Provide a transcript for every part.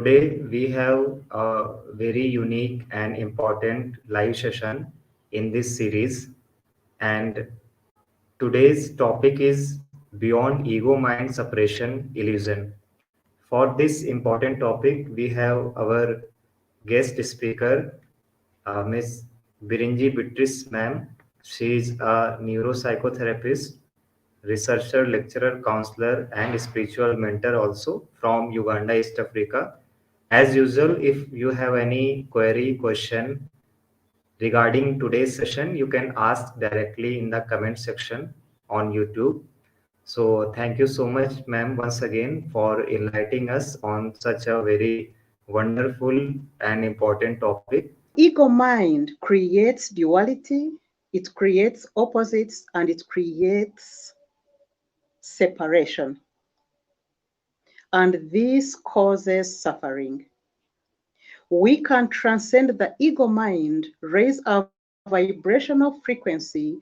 Today we have a very unique and important live session in this series, and today's topic is Beyond Ego Mind Suppression Illusion. For this important topic, we have our guest speaker, Ms. Birungi Beatrice ma'am. She is a neuropsychotherapist, researcher, lecturer, counselor, and spiritual mentor also from Uganda, East Africa. As usual, if you have any query, question regarding today's session, you can ask directly in the comment section on YouTube. So thank you so much, ma'am, once again for enlightening us on such a very wonderful and important topic. Ego mind creates duality, it creates opposites, and it creates separation. And this causes suffering. We can transcend the ego mind, raise our vibrational frequency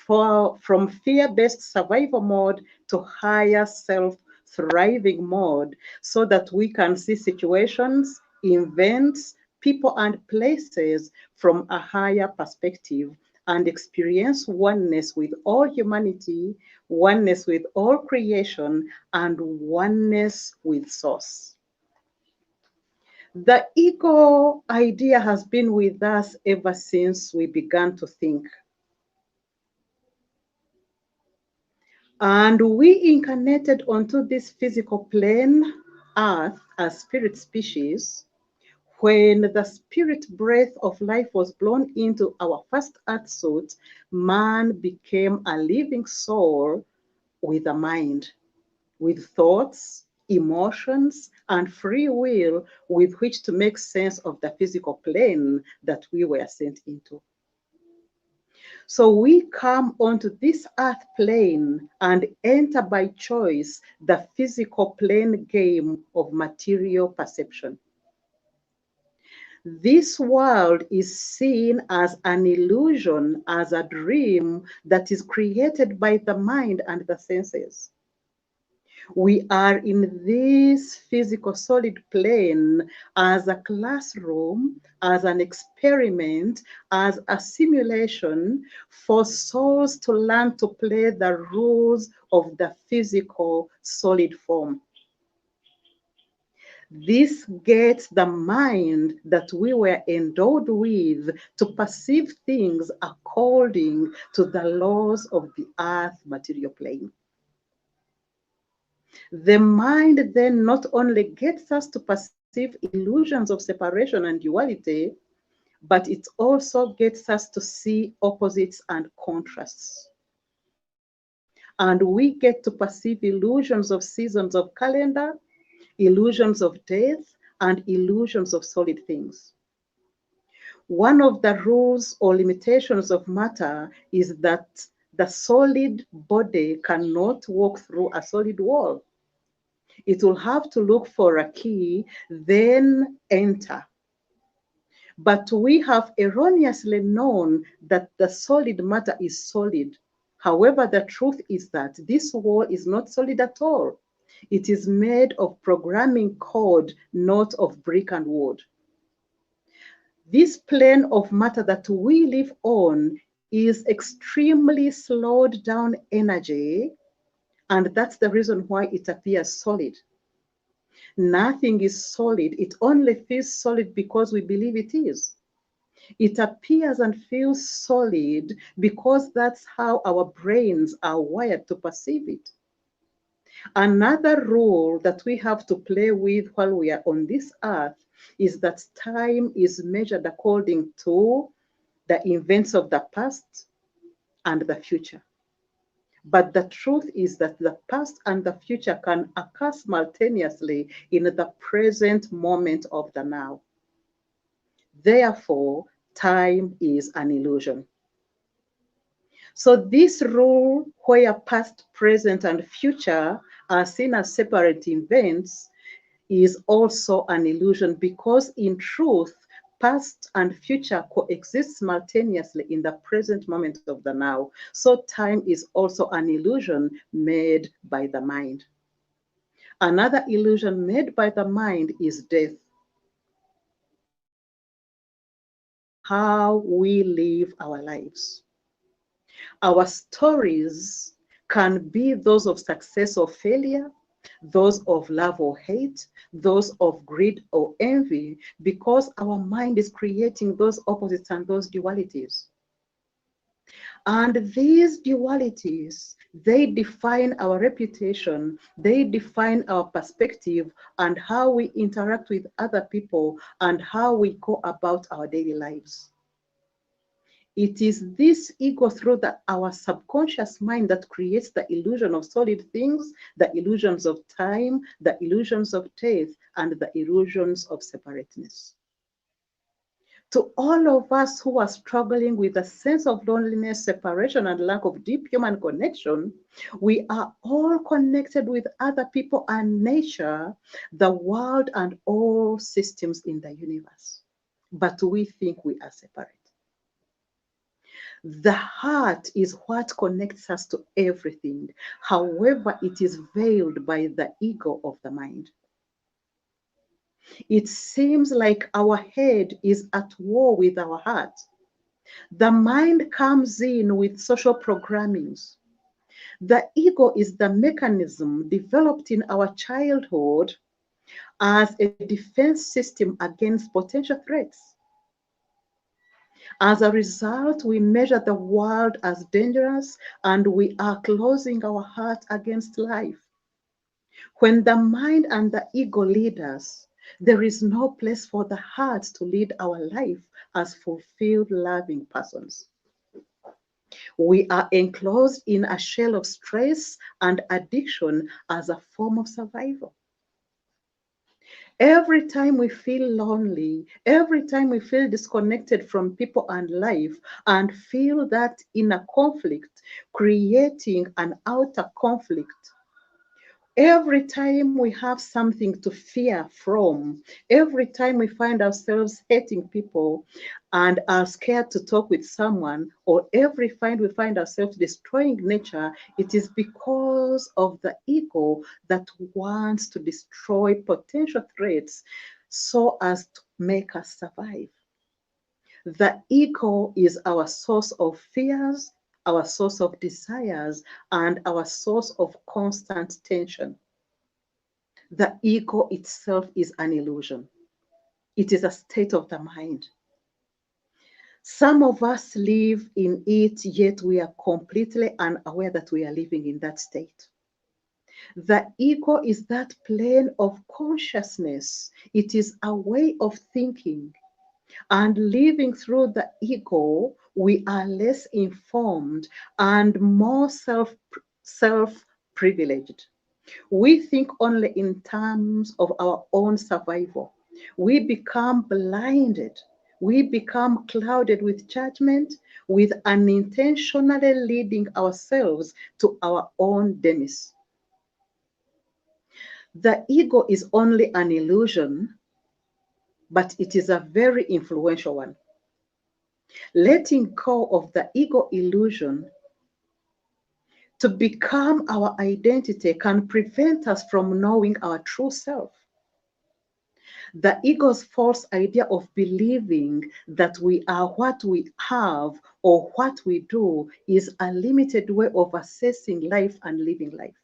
from fear-based survival mode to higher self-thriving mode so that we can see situations, events, people, and places from a higher perspective and experience oneness with all humanity, oneness with all creation, and oneness with Source. The ego idea has been with us ever since we began to think. And we incarnated onto this physical plane, Earth, as spirit species. When the spirit breath of life was blown into our first earth suit, man became a living soul with a mind, with thoughts, emotions, and free will with which to make sense of the physical plane that we were sent into. So we come onto this earth plane and enter by choice the physical plane game of material perception. This world is seen as an illusion, as a dream that is created by the mind and the senses. We are in this physical solid plane as a classroom, as an experiment, as a simulation for souls to learn to play the rules of the physical solid form. This gets the mind that we were endowed with to perceive things according to the laws of the earth material plane. The mind then not only gets us to perceive illusions of separation and duality, but it also gets us to see opposites and contrasts. And we get to perceive illusions of seasons of calendar, illusions of death, and illusions of solid things. One of the rules or limitations of matter is that the solid body cannot walk through a solid wall. It will have to look for a key, then enter. But we have erroneously known that the solid matter is solid. However, the truth is that this wall is not solid at all. It is made of programming code, not of brick and wood. This plane of matter that we live on is extremely slowed down energy, and that's the reason why it appears solid. Nothing is solid. It only feels solid because we believe it is. It appears and feels solid because that's how our brains are wired to perceive it. Another rule that we have to play with while we are on this earth is that time is measured according to the events of the past and the future. But the truth is that the past and the future can occur simultaneously in the present moment of the now. Therefore, time is an illusion. So this rule where past, present, and future are seen as separate events is also an illusion because in truth, past and future coexist simultaneously in the present moment of the now. So time is also an illusion made by the mind. Another illusion made by the mind is death. How we live our lives. Our stories can be those of success or failure, those of love or hate, those of greed or envy, because our mind is creating those opposites and those dualities. And these dualities, they define our reputation, they define our perspective and how we interact with other people and how we go about our daily lives. It is this ego through our subconscious mind that creates the illusion of solid things, the illusions of time, the illusions of death, and the illusions of separateness. To all of us who are struggling with a sense of loneliness, separation, and lack of deep human connection, we are all connected with other people and nature, the world, and all systems in the universe. But we think we are separate. The heart is what connects us to everything. However, it is veiled by the ego of the mind. It seems like our head is at war with our heart. The mind comes in with social programmings. The ego is the mechanism developed in our childhood as a defense system against potential threats. As a result, we measure the world as dangerous and we are closing our heart against life. When the mind and the ego lead us, there is no place for the heart to lead our life as fulfilled, loving persons. We are enclosed in a shell of stress and addiction as a form of survival. Every time we feel lonely, every time we feel disconnected from people and life, and feel that inner conflict, creating an outer conflict, every time we have something to fear from, every time we find ourselves hating people and are scared to talk with someone, or every time we find ourselves destroying nature, it is because of the ego that wants to destroy potential threats so as to make us survive. The ego is our source of fears, our source of desires, and our source of constant tension. The ego itself is an illusion. It is a state of the mind. Some of us live in it, yet we are completely unaware that we are living in that state. The ego is that plane of consciousness. It is a way of thinking. And living through the ego, we are less informed and more self-privileged. We think only in terms of our own survival. We become blinded. We become clouded with judgment, with unintentionally leading ourselves to our own demise. The ego is only an illusion, but it is a very influential one. Letting go of the ego illusion to become our identity can prevent us from knowing our true self. The ego's false idea of believing that we are what we have or what we do is a limited way of assessing life and living life.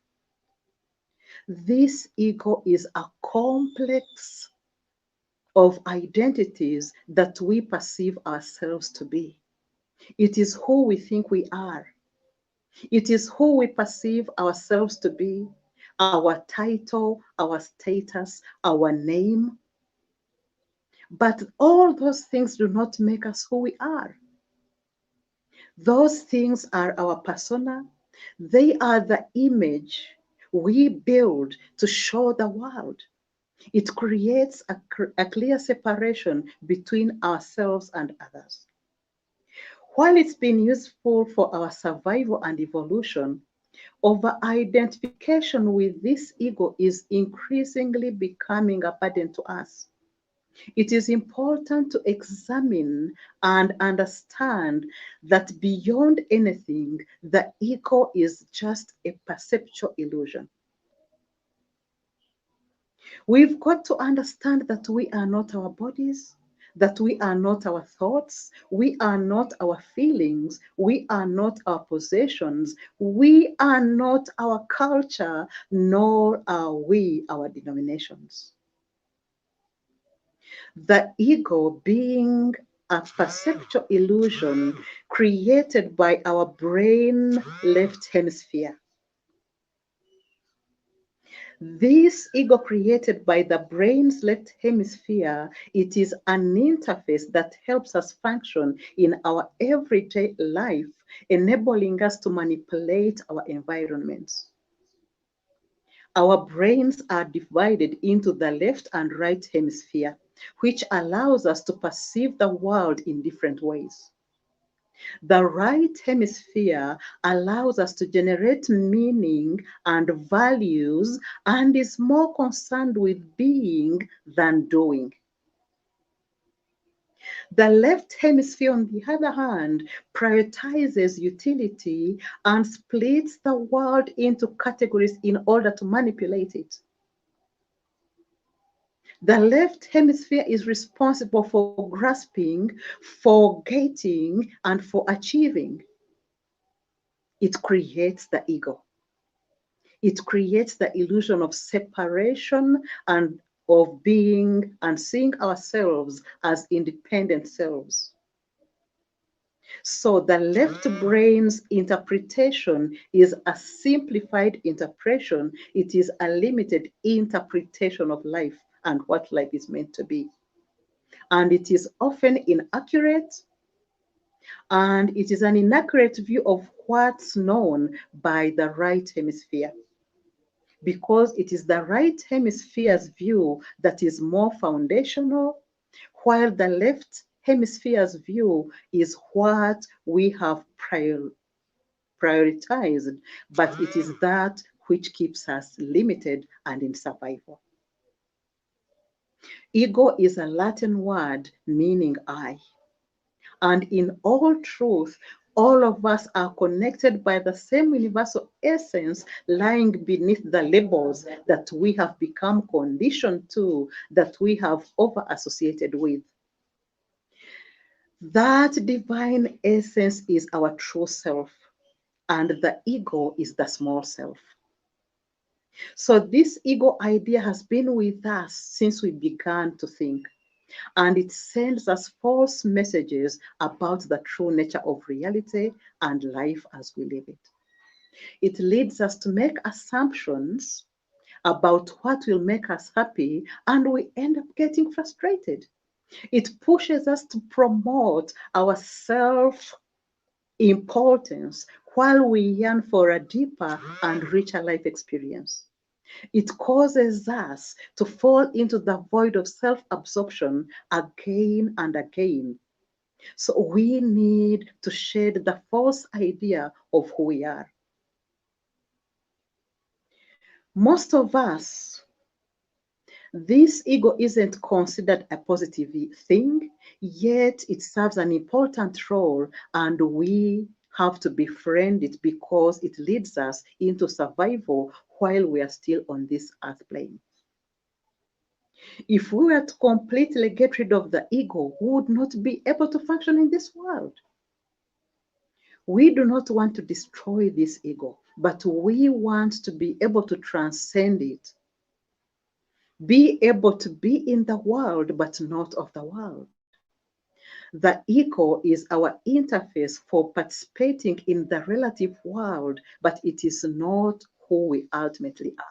This ego is a complex of identities that we perceive ourselves to be. It is who we think we are. It is who we perceive ourselves to be, our title, our status, our name. But all those things do not make us who we are. Those things are our persona. They are the image we build to show the world. It creates a clear separation between ourselves and others. While it's been useful for our survival and evolution, over-identification with this ego is increasingly becoming a burden to us. It is important to examine and understand that beyond anything, the ego is just a perceptual illusion. We've got to understand that we are not our bodies, that we are not our thoughts, we are not our feelings, we are not our possessions, we are not our culture, nor are we our denominations. The ego being a perceptual illusion created by our brain left hemisphere. This ego created by the brain's left hemisphere, it is an interface that helps us function in our everyday life, enabling us to manipulate our environments. Our brains are divided into the left and right hemisphere, which allows us to perceive the world in different ways. The right hemisphere allows us to generate meaning and values and is more concerned with being than doing. The left hemisphere, on the other hand, prioritizes utility and splits the world into categories in order to manipulate it. The left hemisphere is responsible for grasping, for getting, and for achieving. It creates the ego. It creates the illusion of separation and of being and seeing ourselves as independent selves. So the left brain's interpretation is a simplified interpretation. It is a limited interpretation of life and what life is meant to be. And it is often inaccurate, and it is an inaccurate view of what's known by the right hemisphere, because it is the right hemisphere's view that is more foundational, while the left hemisphere's view is what we have prioritized, but it is that which keeps us limited and in survival. Ego is a Latin word meaning I. And in all truth, all of us are connected by the same universal essence lying beneath the labels that we have become conditioned to, that we have over associated with. That divine essence is our true self, and the ego is the small self. So this ego idea has been with us since we began to think, and it sends us false messages about the true nature of reality and life as we live it. It leads us to make assumptions about what will make us happy, and we end up getting frustrated. It pushes us to promote our self-importance while we yearn for a deeper and richer life experience. It causes us to fall into the void of self-absorption again and again. So we need to shed the false idea of who we are. Most of us, this ego isn't considered a positive thing, yet it serves an important role, and we have to befriend it because it leads us into survival while we are still on this earth plane. If we were to completely get rid of the ego, we would not be able to function in this world. We do not want to destroy this ego, but we want to be able to transcend it. Be able to be in the world, but not of the world. The ego is our interface for participating in the relative world, but it is not who we ultimately are.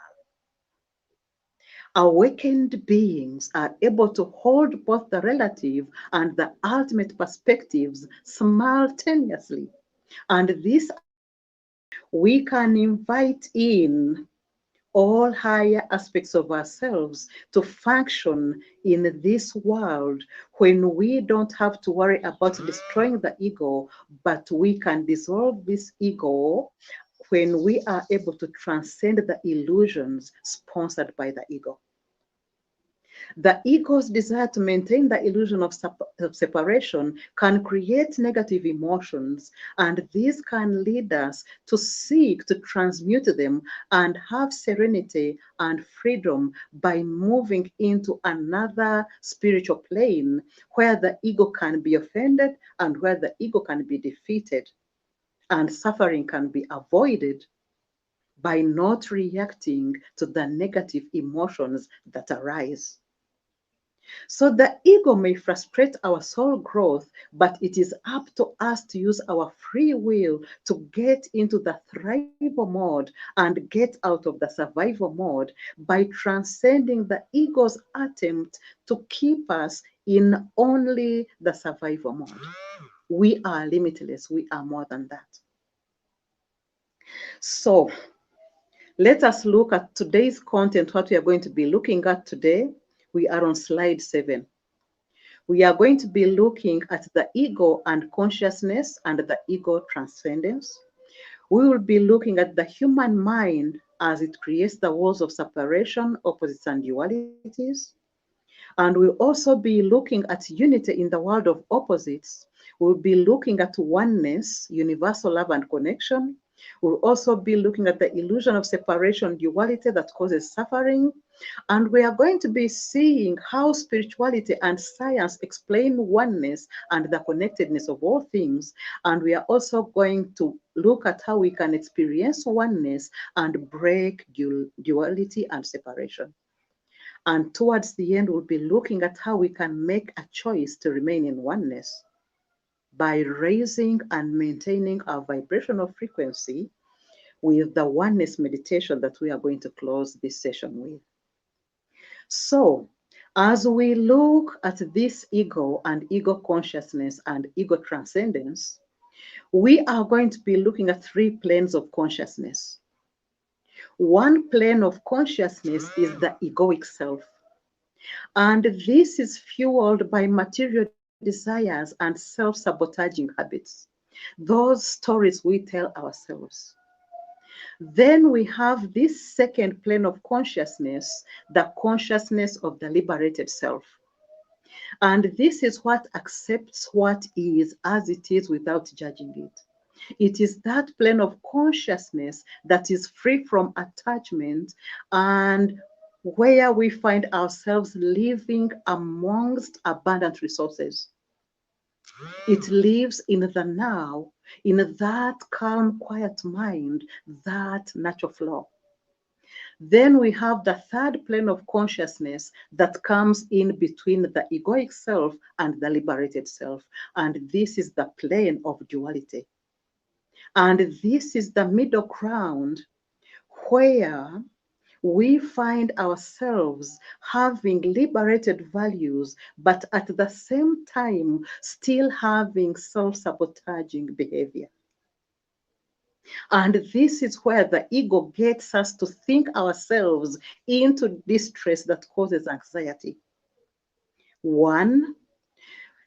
Awakened beings are able to hold both the relative and the ultimate perspectives simultaneously. And this, we can invite in all higher aspects of ourselves to function in this world when we don't have to worry about destroying the ego, but we can dissolve this ego when we are able to transcend the illusions sponsored by the ego. The ego's desire to maintain the illusion of separation can create negative emotions, and these can lead us to seek to transmute them and have serenity and freedom by moving into another spiritual plane where the ego can be offended and where the ego can be defeated, and suffering can be avoided by not reacting to the negative emotions that arise. So the ego may frustrate our soul growth, but it is up to us to use our free will to get into the thrival mode and get out of the survival mode by transcending the ego's attempt to keep us in only the survival mode. We are limitless. We are more than that. So let us look at today's content, what we are going to be looking at today. We are on slide 7. We are going to be looking at the ego and consciousness and the ego transcendence. We will be looking at the human mind as it creates the walls of separation, opposites, and dualities. And we'll also be looking at unity in the world of opposites. We'll be looking at oneness, universal love and connection. We'll also be looking at the illusion of separation, duality that causes suffering. And we are going to be seeing how spirituality and science explain oneness and the connectedness of all things. And we are also going to look at how we can experience oneness and break duality and separation. And towards the end, we'll be looking at how we can make a choice to remain in oneness by raising and maintaining our vibrational frequency with the oneness meditation that we are going to close this session with. So, as we look at this ego and ego consciousness and ego transcendence, we are going to be looking at 3 planes of consciousness. One plane of consciousness is the egoic self. And this is fueled by material desires and self-sabotaging habits, those stories we tell ourselves. Then we have this second plane of consciousness, the consciousness of the liberated self. And this is what accepts what is as it is without judging it. It is that plane of consciousness that is free from attachment and where we find ourselves living amongst abundant resources. It lives in the now, in that calm, quiet mind, that natural flow. Then we have the third plane of consciousness that comes in between the egoic self and the liberated self. And this is the plane of duality. And this is the middle ground where we find ourselves having liberated values, but at the same time, still having self-sabotaging behavior. And this is where the ego gets us to think ourselves into distress that causes anxiety. One,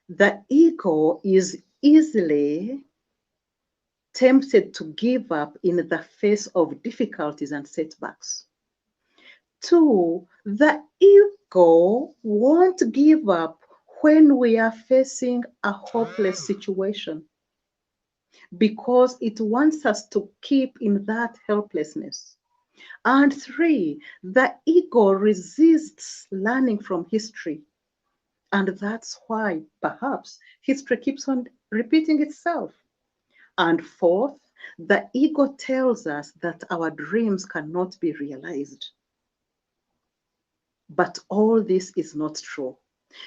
the ego is easily tempted to give up in the face of difficulties and setbacks. 2, the ego won't give up when we are facing a hopeless situation because it wants us to keep in that helplessness. And 3, the ego resists learning from history. And that's why perhaps history keeps on repeating itself. And 4th, the ego tells us that our dreams cannot be realized. But all this is not true.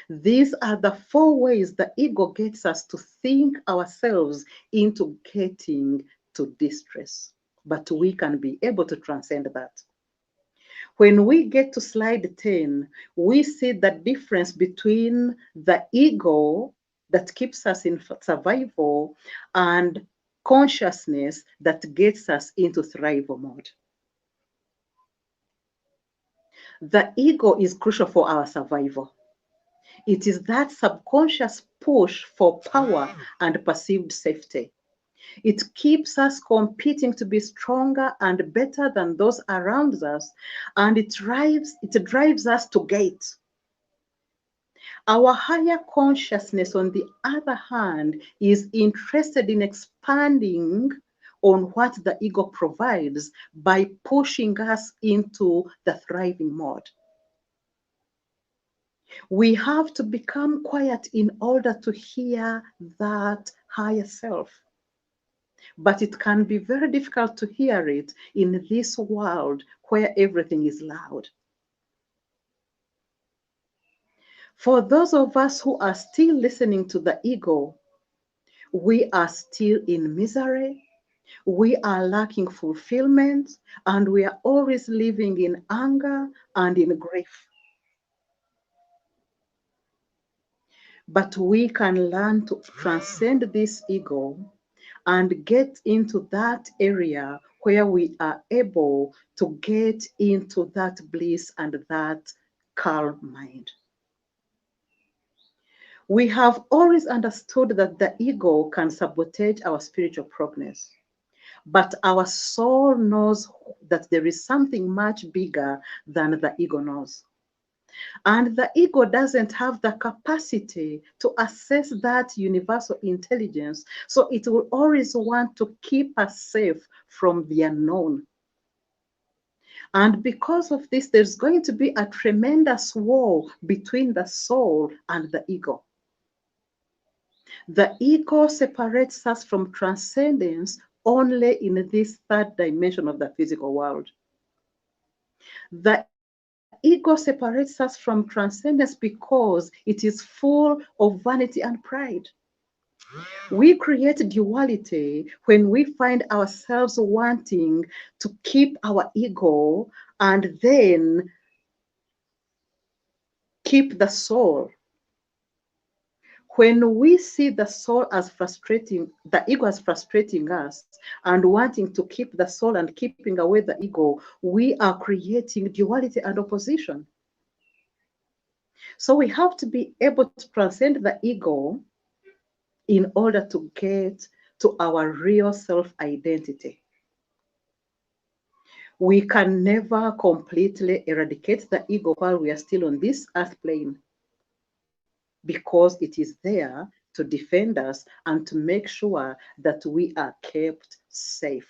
These are the 4 ways the ego gets us to think ourselves into getting to distress. But we can be able to transcend that. When we get to slide 10, we see the difference between the ego that keeps us in survival and consciousness that gets us into thrival mode. The ego is crucial for our survival. It is that subconscious push for power and perceived safety. It keeps us competing to be stronger and better than those around us, and it drives us to gate. Our higher consciousness, on the other hand, is interested in expanding on what the ego provides by pushing us into the thriving mode. We have to become quiet in order to hear that higher self. But it can be very difficult to hear it in this world where everything is loud. For those of us who are still listening to the ego, we are still in misery, we are lacking fulfillment, and we are always living in anger and in grief. But we can learn to transcend this ego and get into that area where we are able to get into that bliss and that calm mind. We have always understood that the ego can sabotage our spiritual progress, but our soul knows that there is something much bigger than the ego knows. And the ego doesn't have the capacity to assess that universal intelligence, so it will always want to keep us safe from the unknown. And because of this, there's going to be a tremendous war between the soul and the ego. The ego separates us from transcendence only in this third dimension of the physical world. The ego separates us from transcendence because it is full of vanity and pride. We create duality when we find ourselves wanting to keep our ego and then keep the soul. When we see the soul as frustrating, the ego as frustrating us and wanting to keep the soul and keeping away the ego, we are creating duality and opposition. So we have to be able to transcend the ego in order to get to our real self-identity. We can never completely eradicate the ego while we are still on this earth plane, because it is there to defend us and to make sure that we are kept safe.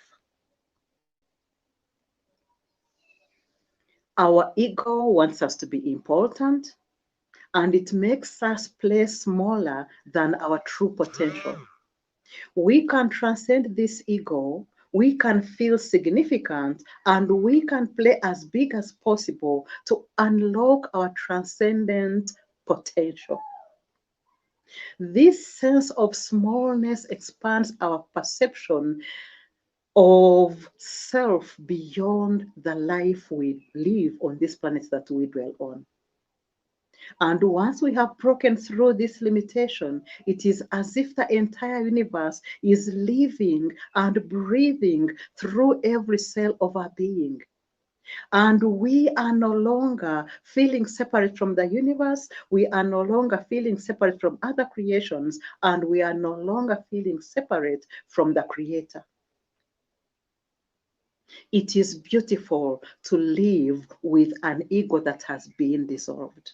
Our ego wants us to be important, and it makes us play smaller than our true potential. We can transcend this ego, we can feel significant, and we can play as big as possible to unlock our transcendent potential. This sense of smallness expands our perception of self beyond the life we live on this planet that we dwell on. And once we have broken through this limitation, it is as if the entire universe is living and breathing through every cell of our being. And we are no longer feeling separate from the universe. We are no longer feeling separate from other creations. And we are no longer feeling separate from the Creator. It is beautiful to live with an ego that has been dissolved.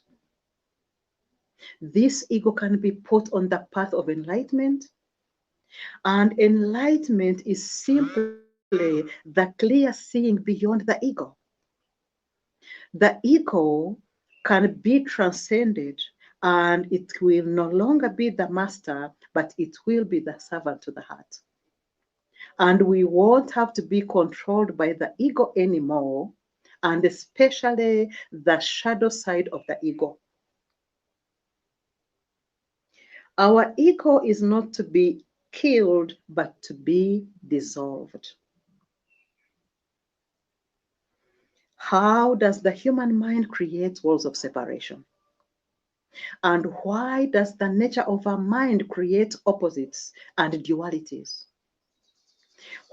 This ego can be put on the path of enlightenment. And enlightenment is simply the clear seeing beyond the ego. The ego can be transcended, and it will no longer be the master, but it will be the servant to the heart. And we won't have to be controlled by the ego anymore, and especially the shadow side of the ego. Our ego is not to be killed, but to be dissolved. How does the human mind create walls of separation? And why does the nature of our mind create opposites and dualities?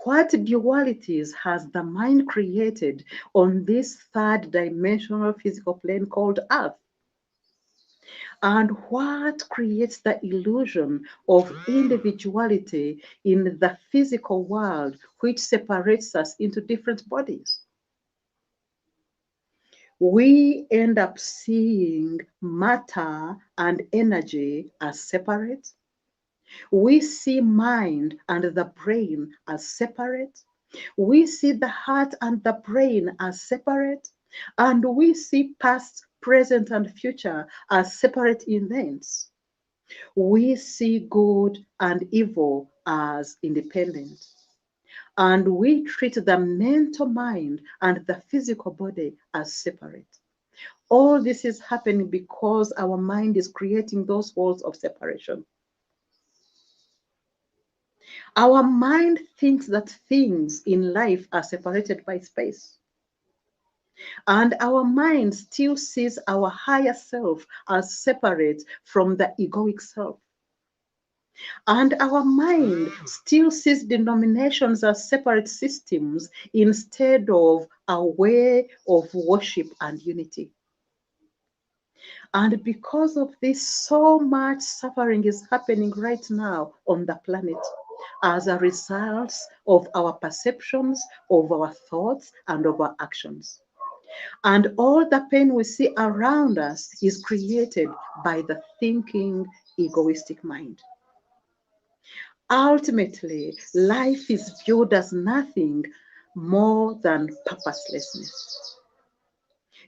What dualities has the mind created on this third dimensional physical plane called Earth? And what creates the illusion of individuality in the physical world, which separates us into different bodies? we end up seeing matter and energy as separate. We see mind and the brain as separate. We see the heart and the brain as separate. And we see past, present, and future as separate events. We see good and evil as independent. And we treat the mental mind and the physical body as separate. All this is happening because our mind is creating those walls of separation. Our mind thinks that things in life are separated by space. And our mind still sees our higher self as separate from the egoic self. And our mind still sees denominations as separate systems instead of a way of worship and unity. And because of this, so much suffering is happening right now on the planet as a result of our perceptions, of our thoughts, and of our actions. And all the pain we see around us is created by the thinking, egoistic mind. Ultimately, life is viewed as nothing more than purposelessness.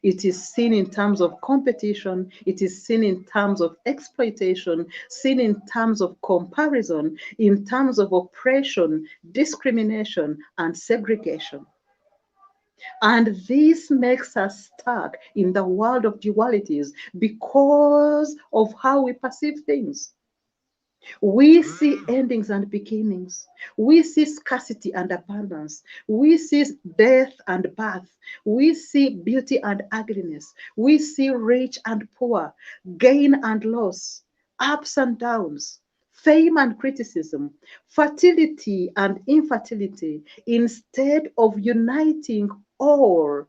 It is seen in terms of competition, it is seen in terms of exploitation, seen in terms of comparison, in terms of oppression, discrimination, and segregation. And this makes us stuck in the world of dualities because of how we perceive things. We see endings and beginnings. We see scarcity and abundance. We see death and birth. We see beauty and ugliness. We see rich and poor, gain and loss, ups and downs, fame and criticism, fertility and infertility, instead of uniting all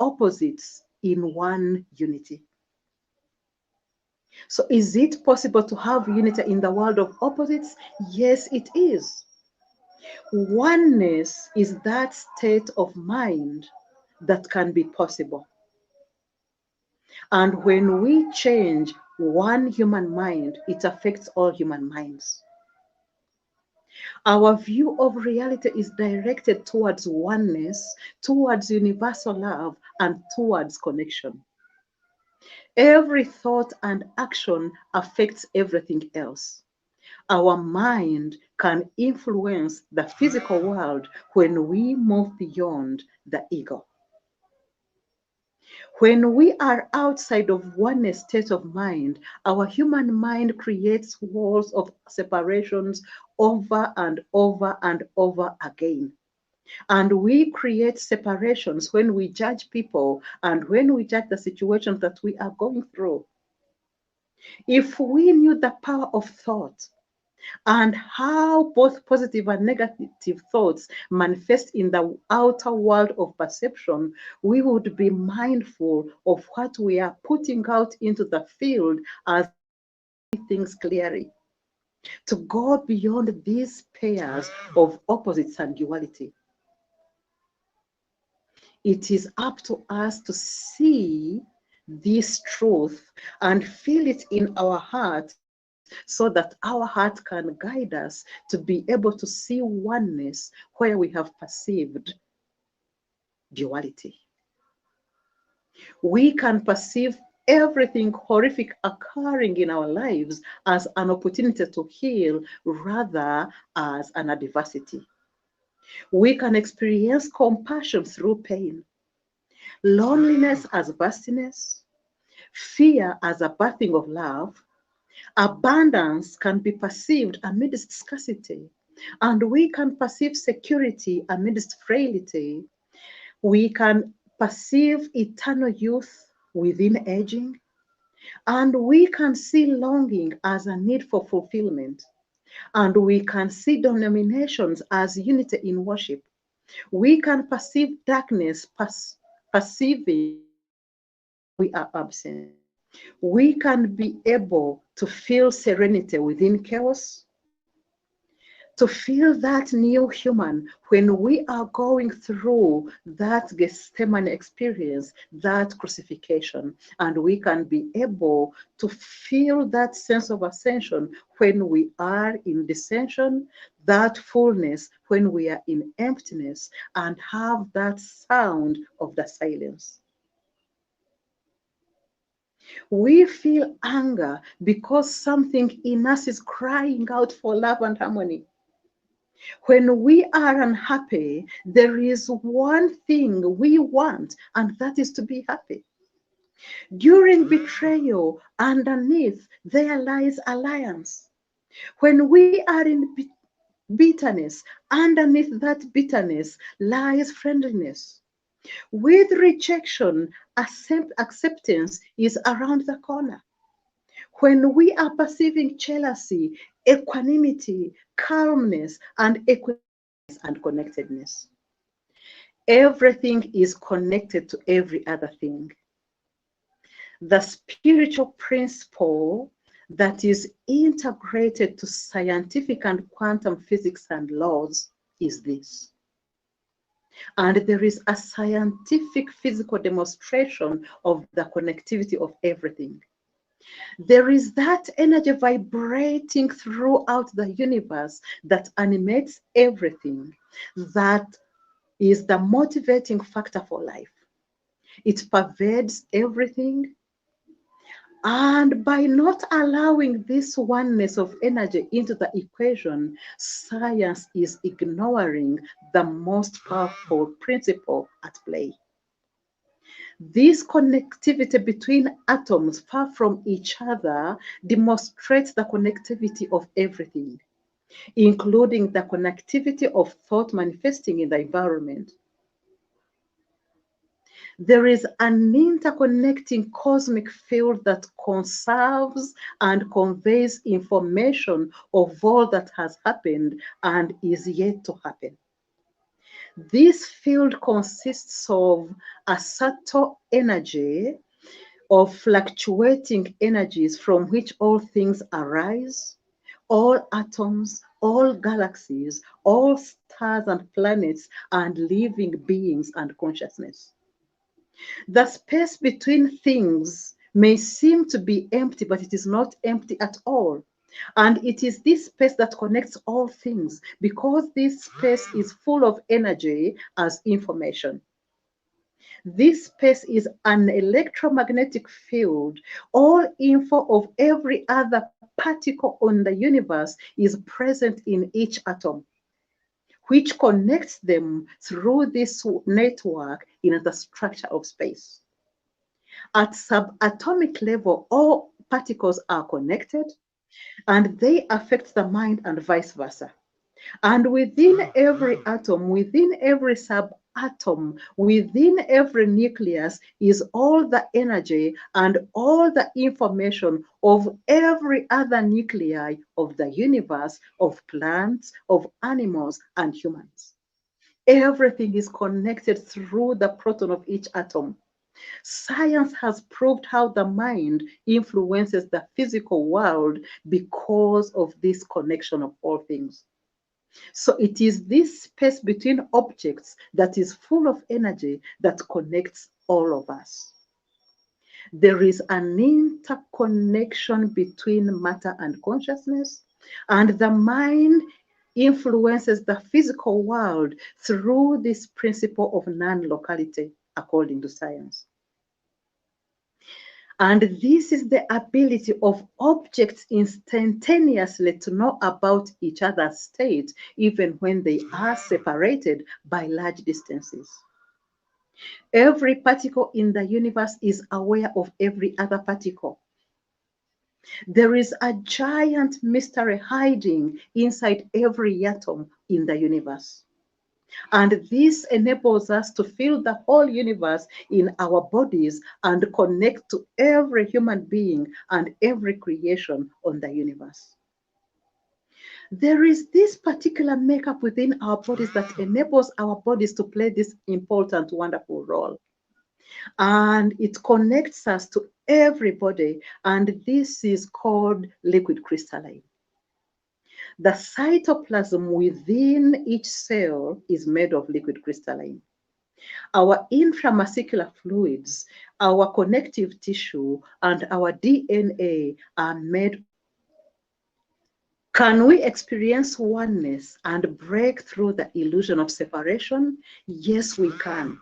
opposites in one unity. So is it possible to have unity in the world of opposites? Yes, it is. Oneness is that state of mind that can be possible. And when we change one human mind, it affects all human minds. Our view of reality is directed towards oneness, towards universal love, and towards connection. Every thought and action affects everything else. Our mind can influence the physical world when we move beyond the ego. When we are outside of one state of mind, our human mind creates walls of separations over and over and over again. And we create separations when we judge people and when we judge the situations that we are going through. If we knew the power of thought, and how both positive and negative thoughts manifest in the outer world of perception, we would be mindful of what we are putting out into the field as things clearly. To go beyond these pairs of opposites and duality, it is up to us to see this truth and feel it in our heart so that our heart can guide us to be able to see oneness where we have perceived duality. We can perceive everything horrific occurring in our lives as an opportunity to heal rather as an adversity. We can experience compassion through pain, loneliness as vastness, fear as a birthing of love. Abundance can be perceived amidst scarcity, and we can perceive security amidst frailty. We can perceive eternal youth within aging, and we can see longing as a need for fulfillment, and we can see denominations as unity in worship. We can perceive darkness, perceiving we are absent. We can be able to feel serenity within chaos. to feel that new human when we are going through that Gethsemane experience, that crucifixion, and we can be able to feel that sense of ascension when we are in descension, that fullness when we are in emptiness, and have that sound of the silence. We feel anger because something in us is crying out for love and harmony. When we are unhappy, there is one thing we want, and that is to be happy. During betrayal, underneath there lies alliance. When we are in bitterness, underneath that bitterness lies friendliness. With rejection, acceptance is around the corner. When we are perceiving jealousy, equanimity, calmness, and equanimity and connectedness. Everything is connected to every other thing. The spiritual principle that is integrated to scientific and quantum physics and laws is this. And there is a scientific physical demonstration of the connectivity of everything. There is that energy vibrating throughout the universe that animates everything, that is the motivating factor for life. It pervades everything. And by not allowing this oneness of energy into the equation, science is ignoring the most powerful principle at play. This connectivity between atoms far from each other demonstrates the connectivity of everything, including the connectivity of thought manifesting in the environment. There is an interconnecting cosmic field that conserves and conveys information of all that has happened and is yet to happen. This field consists of a subtle energy of fluctuating energies from which all things arise, all atoms, all galaxies, all stars and planets, and living beings and consciousness. The space between things may seem to be empty, but it is not empty at all. And it is this space that connects all things because this space is full of energy as information. This space is an electromagnetic field. All info of every other particle on the universe is present in each atom, which connects them through this network in the structure of space. At subatomic level, all particles are connected and they affect the mind and vice versa. And within every atom, within every subatom, within every nucleus is all the energy and all the information of every other nuclei of the universe, of plants, of animals, and humans. Everything is connected through the proton of each atom. Science has proved how the mind influences the physical world because of this connection of all things. So it is this space between objects that is full of energy that connects all of us. There is an interconnection between matter and consciousness, and the mind influences the physical world through this principle of non-locality, according to science. And this is the ability of objects instantaneously to know about each other's state, even when they are separated by large distances. Every particle in the universe is aware of every other particle. There is a giant mystery hiding inside every atom in the universe. And this enables us to feel the whole universe in our bodies and connect to every human being and every creation on the universe. There is this particular makeup within our bodies that enables our bodies to play this important, wonderful role. And it connects us to everybody, and this is called liquid crystalline. The cytoplasm within each cell is made of liquid crystalline. Our intramuscular fluids, our connective tissue, and our DNA are made. Can we experience oneness and break through the illusion of separation? Yes, we can.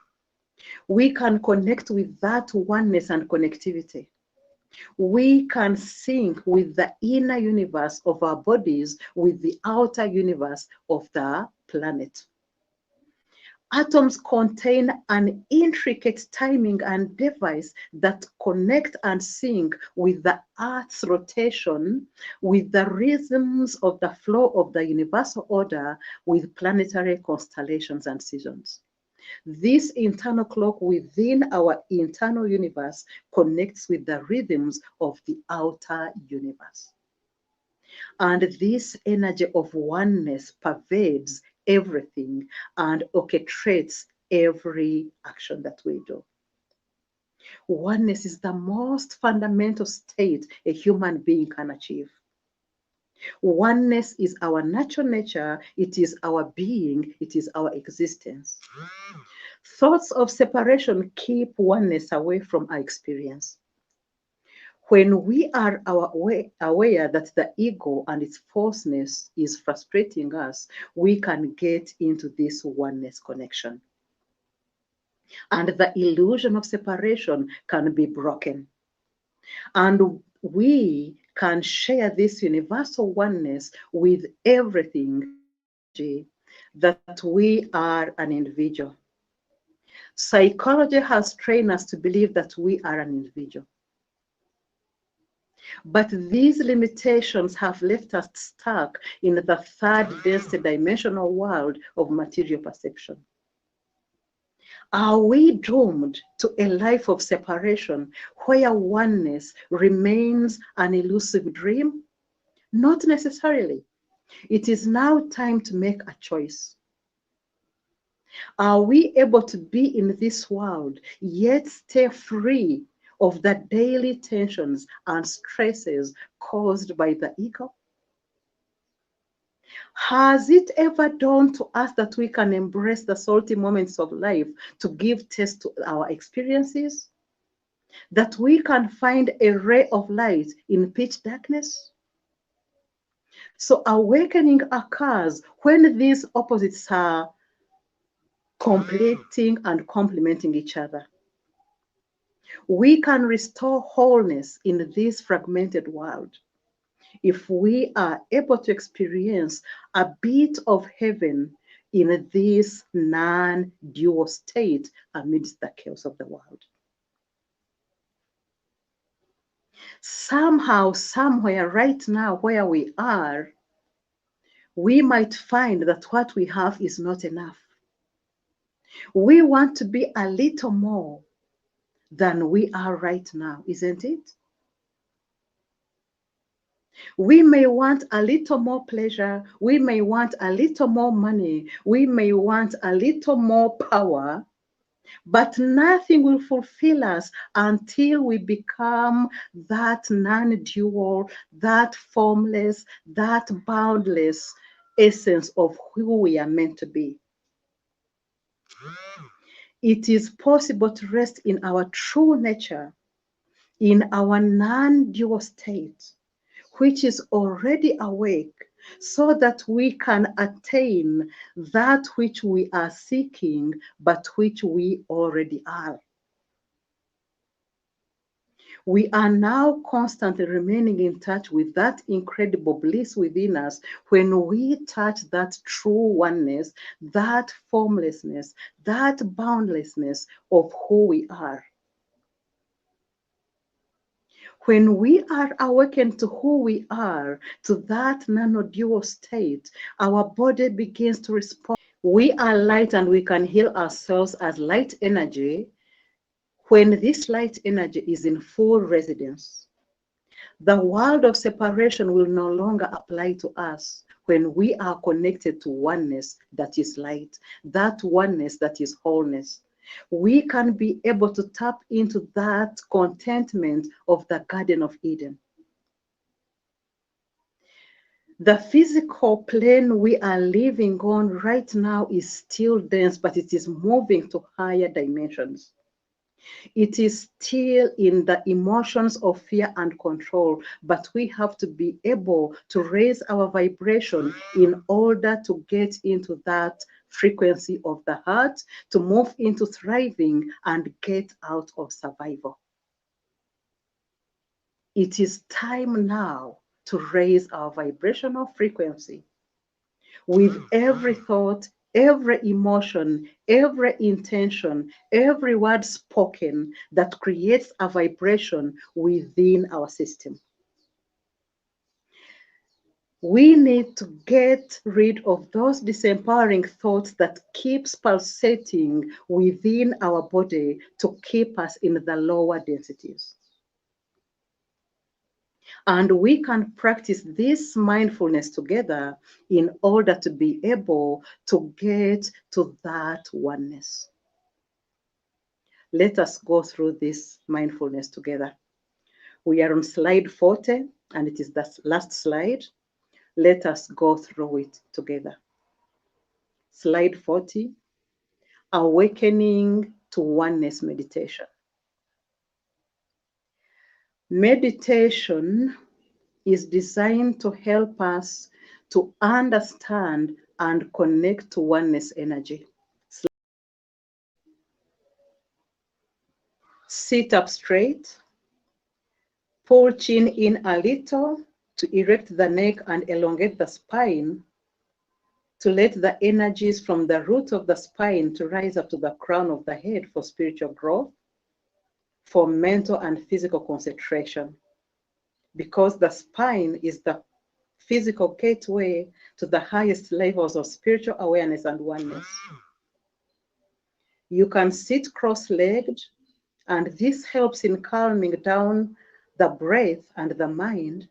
We can connect with that oneness and connectivity. We can sync with the inner universe of our bodies with the outer universe of the planet. Atoms contain an intricate timing and device that connect and sync with the Earth's rotation, with the rhythms of the flow of the universal order, with planetary constellations and seasons. This internal clock within our internal universe connects with the rhythms of the outer universe. And this energy of oneness pervades everything and orchestrates every action that we do. Oneness is the most fundamental state a human being can achieve. Oneness is our natural nature, it is our being, it is our existence. Thoughts of separation keep oneness away from our experience. When we are aware that the ego and its falseness is frustrating us, we can get into this oneness connection. And the illusion of separation can be broken. And we can share this universal oneness with everything that we are an individual. Psychology has trained us to believe that we are an individual. But these limitations have left us stuck in the third density dimensional world of material perception. Are we doomed to a life of separation where oneness remains an elusive dream? Not necessarily. It is now time to make a choice. Are we able to be in this world yet stay free of the daily tensions and stresses caused by the ego? Has it ever dawned to us that we can embrace the salty moments of life to give taste to our experiences? That we can find a ray of light in pitch darkness? So awakening occurs when these opposites are completing and complementing each other. We can restore wholeness in this fragmented world if we are able to experience a bit of heaven in this non-dual state amidst the chaos of the world. Somehow, somewhere, right now, where we are, we might find that what we have is not enough. We want to be a little more than we are right now, isn't it? We may want a little more pleasure. We may want a little more money. We may want a little more power, but nothing will fulfill us until we become that non-dual, that formless, that boundless essence of who we are meant to be. It is possible to rest in our true nature, in our non-dual state, which is already awake, so that we can attain that which we are seeking, but which we already are. We are now constantly remaining in touch with that incredible bliss within us when we touch that true oneness, that formlessness, that boundlessness of who we are. When we are awakened to who we are, to that nano-dual state, our body begins to respond. We are light and we can heal ourselves as light energy when this light energy is in full residence. The world of separation will no longer apply to us when we are connected to oneness that is light, that oneness that is wholeness. We can be able to tap into that contentment of the Garden of Eden. The physical plane we are living on right now is still dense, but it is moving to higher dimensions. It is still in the emotions of fear and control, but we have to be able to raise our vibration in order to get into that frequency of the heart, to move into thriving and get out of survival. It is time now to raise our vibrational frequency with every thought, every emotion, every intention, every word spoken that creates a vibration within our system. We need to get rid of those disempowering thoughts that keeps pulsating within our body to keep us in the lower densities. And we can practice this mindfulness together in order to be able to get to that oneness. Let us go through this mindfulness together. We are on slide 40, and it is the last slide. Let us go through it together. Slide 40, Awakening to Oneness Meditation. Meditation is designed to help us to understand and connect to oneness energy. Sit up straight, pull chin in a little to erect the neck and elongate the spine, to let the energies from the root of the spine to rise up to the crown of the head for spiritual growth, for mental and physical concentration, because the spine is the physical gateway to the highest levels of spiritual awareness and oneness. You can sit cross-legged, and this helps in calming down the breath and the mind,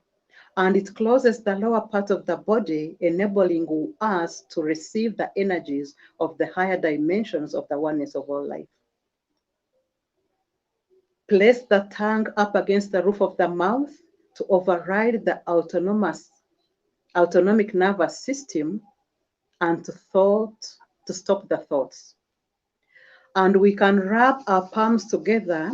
and it closes the lower part of the body, enabling us to receive the energies of the higher dimensions of the oneness of all life. Place the tongue up against the roof of the mouth to override the autonomic nervous system and to stop the thoughts. And we can rub our palms together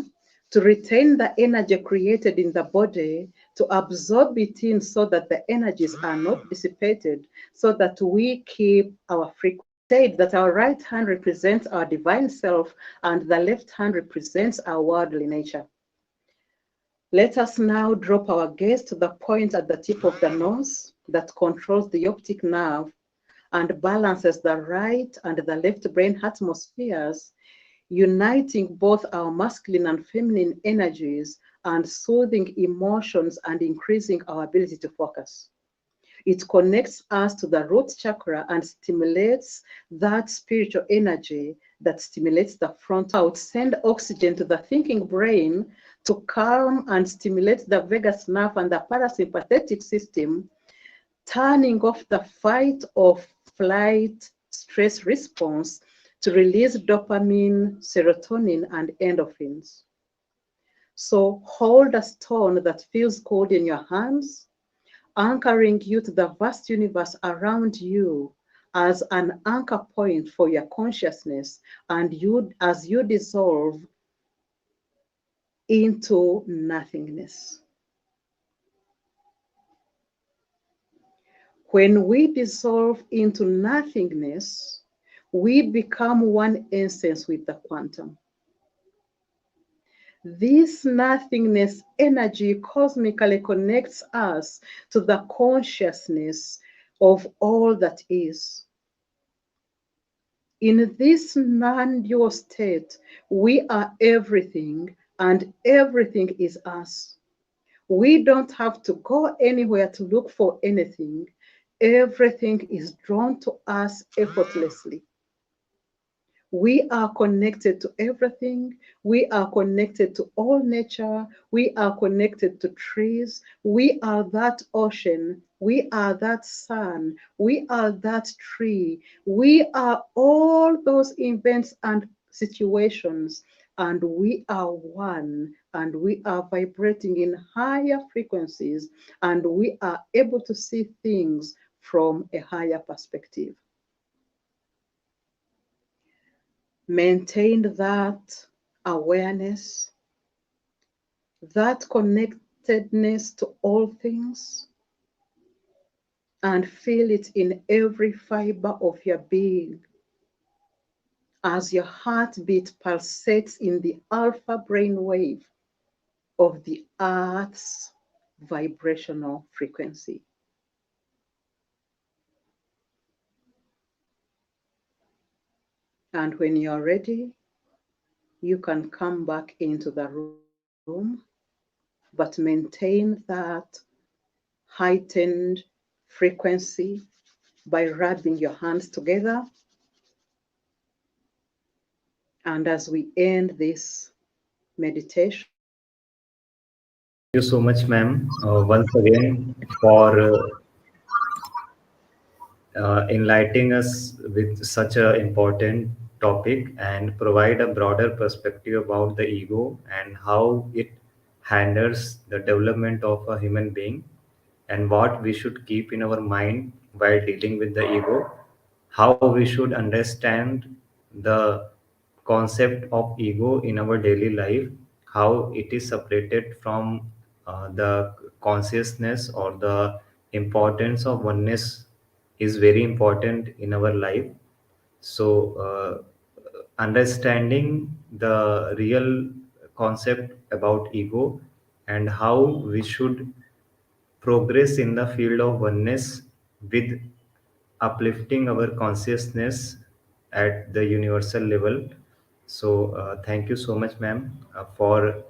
to retain the energy created in the body, to absorb it in so that the energies are not dissipated, so that we keep our frequency. Said that our right hand represents our divine self and the left hand represents our worldly nature. Let us now drop our gaze to the point at the tip of the nose that controls the optic nerve and balances the right and the left brain atmospheres, uniting both our masculine and feminine energies and soothing emotions and increasing our ability to focus. It connects us to the root chakra and stimulates that spiritual energy that stimulates the frontal. Send oxygen to the thinking brain to calm and stimulate the vagus nerve and the parasympathetic system, turning off the fight or flight stress response to release dopamine, serotonin, and endorphins. So hold a stone that feels cold in your hands, anchoring you to the vast universe around you as an anchor point for your consciousness, and as you dissolve into nothingness. When we dissolve into nothingness, we become one essence with the quantum. This nothingness energy cosmically connects us to the consciousness of all that is. In this non-dual state, we are everything and everything is us. We don't have to go anywhere to look for anything. Everything is drawn to us effortlessly. We are connected to everything. We are connected to all nature. We are connected to trees. We are that ocean. We are that sun. We are that tree. We are all those events and situations and we are one, and we are vibrating in higher frequencies, and we are able to see things from a higher perspective. Maintain that awareness, that connectedness to all things, and feel it in every fiber of your being as your heartbeat pulsates in the alpha brainwave of the Earth's vibrational frequency. And when you're ready, you can come back into the room, but maintain that heightened frequency by rubbing your hands together. And as we end this meditation, Thank you so much, ma'am, once again for enlightening us with such an important topic and provide a broader perspective about the ego and how it handles the development of a human being and what we should keep in our mind while dealing with the ego, how we should understand the concept of ego in our daily life, how it is separated from the consciousness or the importance of oneness is very important in our life. So, understanding the real concept about ego and how we should progress in the field of oneness with uplifting our consciousness at the universal level. So, thank you so much, ma'am. For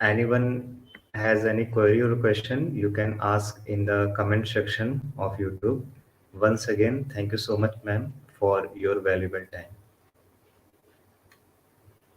anyone has any query or question, you can ask in the comment section of YouTube. Once again, thank you so much, ma'am, for your valuable time.